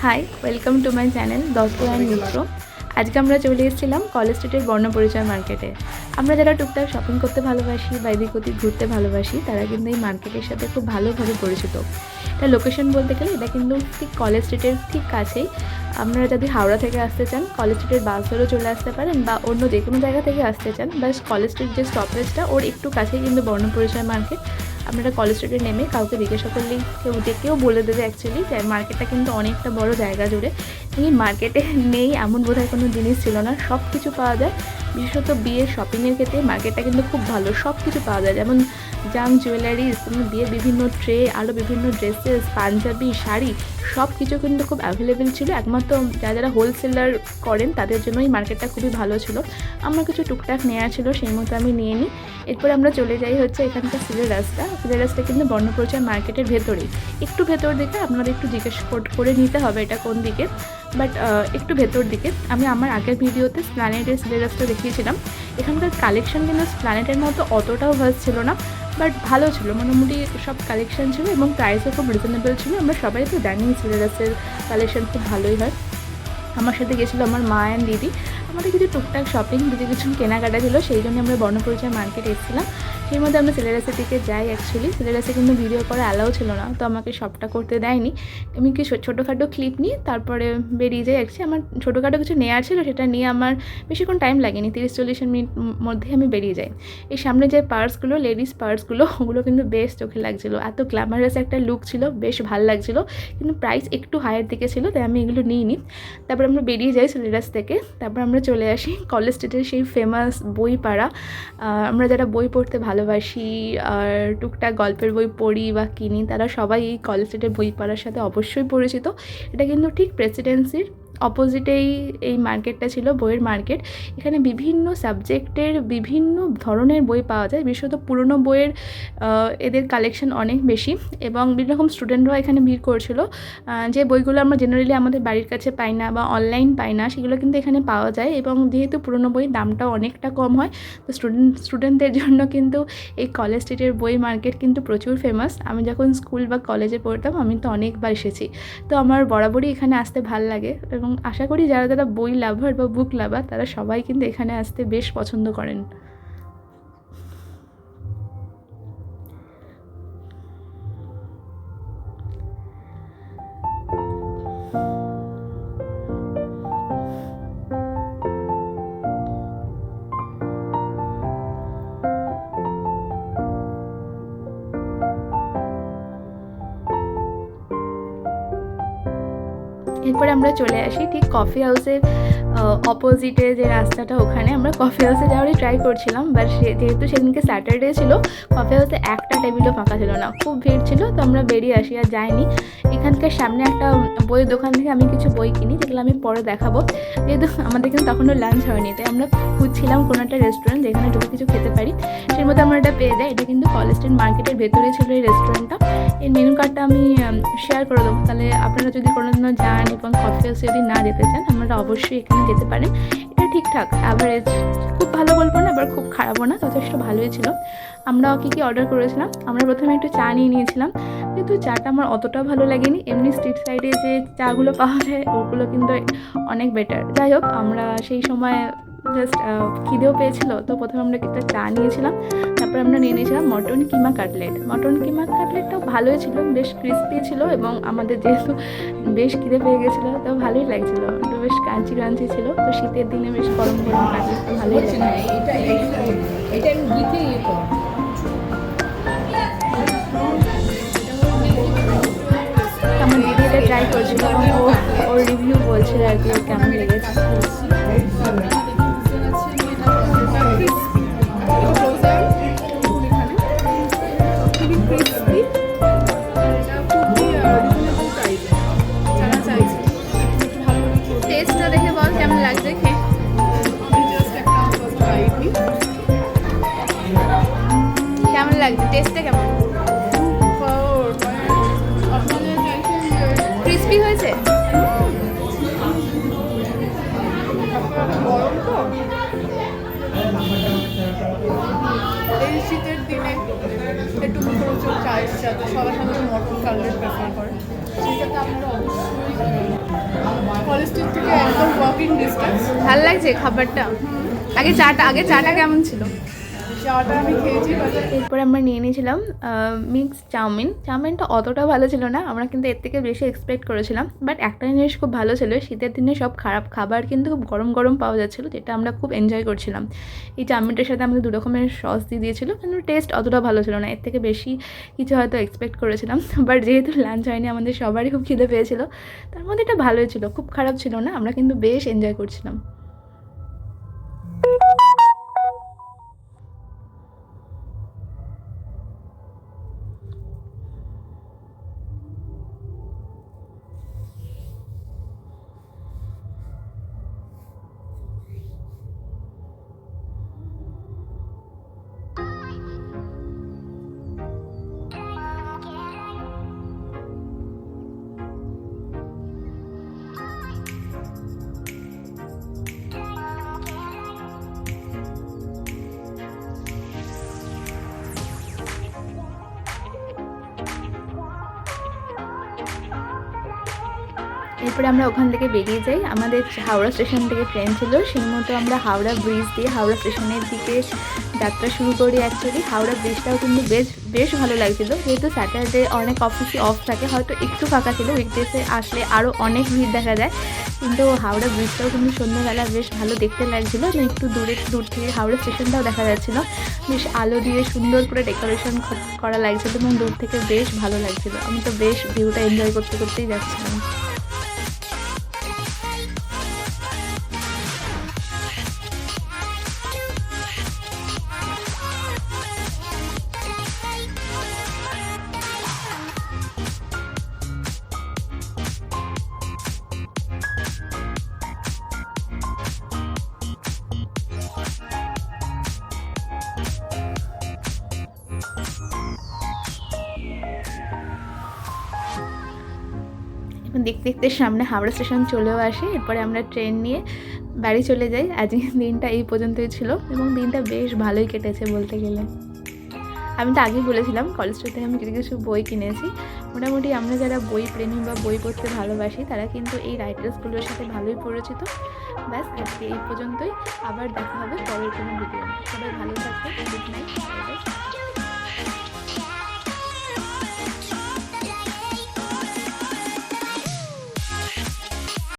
High, welcome to my channel Dutta and Mitra. আজকে আমরা চলে এসেছিলাম কলেজ স্ট্রিটের বর্ণপরিচয় মার্কেটে। আমরা যারা টুকটাক শপিং করতে ভালোবাসি বা এদিক ওদিক ঘুরতে ভালোবাসি তারা কিন্তু এই মার্কেটের সাথে খুব ভালোভাবে পরিচিত। এটা লোকেশন বলতে গেলে এটা কিন্তু ঠিক কলেজ স্ট্রিটের ঠিক কাছেই। আপনারা যদি হাওড়া থেকে আসতে চান কলেজ স্ট্রিটের বাস ধরেও চলে আসতে পারেন, বা অন্য যে কোনো জায়গা থেকে আসতে চান, বাস কলেজ স্ট্রিট যে স্টপেজটা ওর একটু কাছেই কিন্তু বর্ণপরিচয় মার্কেট। আপনারা কলেজ স্ট্রিটে নেমে কাউকে জিজ্ঞাসা করলেই কেউ বলে দেবে অ্যাকচুয়ালি যে মার্কেটটা কিন্তু অনেকটা বড় জায়গা জুড়ে। এই মার্কেটে নেই এমন বোধহয় কোনো জিনিস ছিল না, সব কিছু পাওয়া যায়। বিশেষত বিয়ের শপিংয়ের ক্ষেত্রে মার্কেটটা কিন্তু খুব ভালো, সব কিছু পাওয়া যায়। যেমন জাং জুয়েলারিস, বিয়ের বিভিন্ন ট্রে, আরও বিভিন্ন ড্রেসেস, পাঞ্জাবি, শাড়ি, সব কিছু কিন্তু খুব অ্যাভেলেবেল ছিল। একমাত্র যারা হোলসেলার করেন তাদের জন্য এই মার্কেটটা খুবই ভালো ছিল। আমার কিছু টুকটাক নেওয়া ছিল, সেই মতো আমি নিয়ে নিই। এরপর আমরা চলে যাই হচ্ছে এখানকার সিলের রাস্তা কিন্তু বর্ণপরিচয় মার্কেটের ভেতরেই, একটু ভেতর দিকে। আপনাদের একটু জিজ্ঞেস করে নিতে হবে এটা কোন দিকে, বাট একটু ভেতর দিকে। আমি আমার আগের ভিডিওতে স্প্ল্যানেডের সিলের রাস্তা দেখিয়েছিলাম। এখানকার কালেকশন কিন্তু স্প্ল্যানেডের মতো অতটাও ভাস ছিল না, বাট ভালো ছিল, মোটামুটি সব কালেকশন ছিল এবং প্রাইসও খুব রিজনেবল ছিল। আমরা সবাই তো জানি সিলের রাস্তার কালেকশন খুব ভালোই হয়। আমার সাথে গেছিলো আমার মা অ্যান্ড দিদি। আমাদের কিছু টুকটাক শপিং, কিছু কেনাকাটা ছিল, সেই জন্য আমরা বর্ণপরিচয় মার্কেট এসেছিলাম। সেই মধ্যে আমরা সিলেরাসের দিকে যাই। অ্যাকচুয়ালি সিলেরাসে কিন্তু ভিডিও করা অ্যালাউ ছিল না, তো আমাকে সবটা করতে দেয়নি। আমি কি ছোটোখাটো ক্লিপ নিয়ে তারপরে বেরিয়ে যাই। অ্যাকচুয়ালি আমার ছোটোখাটো কিছু নেওয়ার ছিল, সেটা নিয়ে আমার বেশিক্ষণ টাইম লাগেনি, 30-40 মিনিট মধ্যে আমি বেরিয়ে যাই। এই সামনে যে পার্সগুলো, লেডিস পার্সগুলো, ওগুলো কিন্তু বেশ চোখে লাগছিলো, এত গ্ল্যামারাস একটা লুক ছিল, বেশ ভালো লাগছিলো। কিন্তু প্রাইস একটু হায়ার দিকে ছিল, তাই আমি এগুলো নিইনি। তারপর আমরা বেরিয়ে যাই সিলেরাস থেকে। তারপর আমরা চলে আসি কলেজ স্ট্রিটের সেই ফেমাস বইপাড়া। আমরা যারা বই পড়তে ভালোবাসি আর টুকটাক গল্পের বই পড়ি বা কিনি, তারা সবাই এই কলেজ স্ট্রিটের বইপাড়ার সাথে অবশ্যই পরিচিত। এটা কিন্তু ঠিক প্রেসিডেন্সির অপোজিটেই এই মার্কেটটা ছিল, বইয়ের মার্কেট। এখানে বিভিন্ন সাবজেক্টের বিভিন্ন ধরনের বই পাওয়া যায়। বিশেষত পুরনো বইয়ের এদের কালেকশন অনেক বেশি, এবং বিভিন্ন রকম স্টুডেন্টরাও এখানে ভিড় করছিল। যে বইগুলো আমরা জেনারেলি আমাদের বাড়ির কাছে পাই না বা অনলাইন পাই না, সেগুলো কিন্তু এখানে পাওয়া যায়। এবং যেহেতু পুরনো বইয়ের দামটাও অনেকটা কম হয়, তো স্টুডেন্টদের জন্য কিন্তু এই কলেজ স্ট্রিটের বই মার্কেট কিন্তু প্রচুর ফেমাস। আমি যখন স্কুল বা কলেজে পড়তাম আমি তো অনেকবার এসেছি, তো আমার বরাবরই এখানে আসতে ভাল লাগে। এবং আশা করি যারা বই লাভার বা বুক লাভার তারা সবাই কিন্তু এখানে আসতে বেশ পছন্দ করেন। এরপরে আমরা চলে আসি ঠিক কফি হাউসের অপোজিটে যে রাস্তাটা, ওখানে আমরা কফি হাউসে যাওয়ারই ট্রাই করছিলাম। বাট যেহেতু সেদিনকে স্যাটারডে ছিল, কফি হাউসে একটা টেবিলও ফাঁকা ছিল না, খুব ভিড় ছিল, তো আমরা বেরিয়ে আসি আর যাইনি। এখানকার সামনে একটা বইয়ের দোকান থেকে আমি কিছু বই কিনি, যেগুলো আমি পরে দেখাবো। যেহেতু আমাদের কিন্তু তখনও লাঞ্চ হয়নি, তাই আমরা খুঁজছিলাম কোনো একটা রেস্টুরেন্ট যেখানে ঢুকে কিছু খেতে পারি। সেই মধ্যে আমরা এটা পেয়ে যাই। এটা কিন্তু কলেজ স্ট্রিট মার্কেটের ভেতরে ছিল এই রেস্টুরেন্টটা। এর মেনু কার্ডটা আমি শেয়ার করে দেবো, তাহলে আপনারা যদি কোনোদিনও যান এবং কফি হাউসে যদি না যেতে চান, আপনারা অবশ্যই এখানে যেতে পারেন। এটা ঠিকঠাক অ্যাভারেজ, খুব ভালো বলবো না, আবার খুব খারাপও না, যথেষ্ট ভালোই ছিল। আমরা কী অর্ডার করেছিলাম, আমরা প্রথমে একটু চা নিয়ে নিয়েছিলাম, কিন্তু চাটা আমার অতটাও ভালো লাগেনি। এমনি স্ট্রিট সাইডে যে চাগুলো পাওয়া যায় ওগুলো কিন্তু অনেক বেটার। যাই হোক, আমরা সেই সময় জাস্ট খিদেও পেয়েছিল, তো প্রথমে আমরা একটা চা নিয়েছিলাম। তারপর আমরা নিয়ে নিয়েছিলাম মটন কিমা কাটলেটটাও ভালোই ছিল, বেশ ক্রিস্পি ছিল, এবং আমাদের যেহেতু বেশ খিদে পেয়ে গেছিলো তো ভালোই লাগছিলো, একটু বেশ ক্রাঞ্চি ছিল। তো শীতের দিনে বেশ গরম গরম কাটলেট তো ভালোই লাগে। আমার দিদি এটা ট্রাই করছিল এবং ওর রিভিউ বলছিল আর কি, ওর কেমন লেগেছে। টেস্টটা দেখে বল কেমন লাগছে খেয়ে। কেমন লাগছে, টেস্টটা কেমন? ক্রিস্পি হয়েছে? এই শীতের দিনে একটু মুখরোচক চায়ের সাথে সবার সাথে মটন কাটলেট প্রেফার করে, সেটাতে আপনারা অবশ্যই স্ট্রিট থেকে একদম ওয়াকিং ডিস্টেন্স। ভাল লাগছে খাবারটা। আগে চাটা কেমন ছিল? চাটা আমি খেয়েছি, এরপরে আমরা নিয়ে নিয়েছিলাম মিক্স চাউমিনটা অতটা ভালো ছিল না, আমরা কিন্তু এর থেকে বেশি এক্সপেক্ট করেছিলাম। বাট একটা জিনিস খুব ভালো ছিল, শীতের দিনে সব খারাপ খাবার কিন্তু খুব গরম গরম পাওয়া যাচ্ছিলো, যেটা আমরা খুব এনজয় করছিলাম। এই চাউমিনটার সাথে আমাদের 2 রকমের সস দিয়ে দিয়েছিলো, কিন্তু টেস্ট অতটা ভালো ছিল না, এর থেকে বেশি কিছু হয়তো এক্সপেক্ট করেছিলাম। বাট যেহেতু লাঞ্চ হয়নি, আমাদের সবারই খুব খিদে পেয়েছিল, তার মধ্যে এটা ভালোই ছিল, খুব খারাপ ছিল না, আমরা কিন্তু বেশ এনজয় করছিলাম। এরপরে আমরা ওখান থেকে বেরিয়ে যাই। আমাদের হাওড়া স্টেশন থেকে ট্রেন ছিল, সেই মতো আমরা হাওড়া ব্রিজ দিয়ে হাওড়া স্টেশনের দিকে যাত্রা শুরু করি। অ্যাকচুয়ালি হাওড়া ব্রিজটাও কিন্তু বেশ ভালো লাগছিলো, যেহেতু স্যাটারডে অনেক অফিসই অফ থাকে, হয়তো একটু ফাঁকা ছিল, উইকডেসে আসলে আরও অনেক ভিড় দেখা যায়। কিন্তু হাওড়া ব্রিজটাও কিন্তু সন্ধ্যাবেলা বেশ ভালো দেখতে লাগছিলো, একটু দূর থেকে হাওড়া স্টেশনটাও দেখা যাচ্ছিলো, বেশ আলো দিয়ে সুন্দর করে ডেকোরেশন করা লাগছিলো এবং দূর থেকে বেশ ভালো লাগছিলো। আমি তো বেশ ভিউটা এনজয় করতেই যাচ্ছিলাম। দেখতে দেখতে সামনে হাওড়া স্টেশন চলেও আসে। এরপরে আমরা ট্রেন নিয়ে বাড়ি চলে যাই। আজকের দিনটা এই পর্যন্তই ছিল এবং দিনটা বেশ ভালোই কেটেছে বলতে গেলে। আমি তো আগেই বলেছিলাম কলেজ স্ট্রিট থেকে আমি কিছু বই কিনেছি। মোটামুটি আমরা যারা বই প্রেমী বা বই পড়তে ভালোবাসি, তারা কিন্তু এই রাইটার্সগুলোর সাথে ভালোই পরিচিত। ব্যাস, আজকে এই পর্যন্তই, আবার দেখা হবে পরের কোনো ভিডিও। সবাই ভালো থাকবে, গুড নাইট।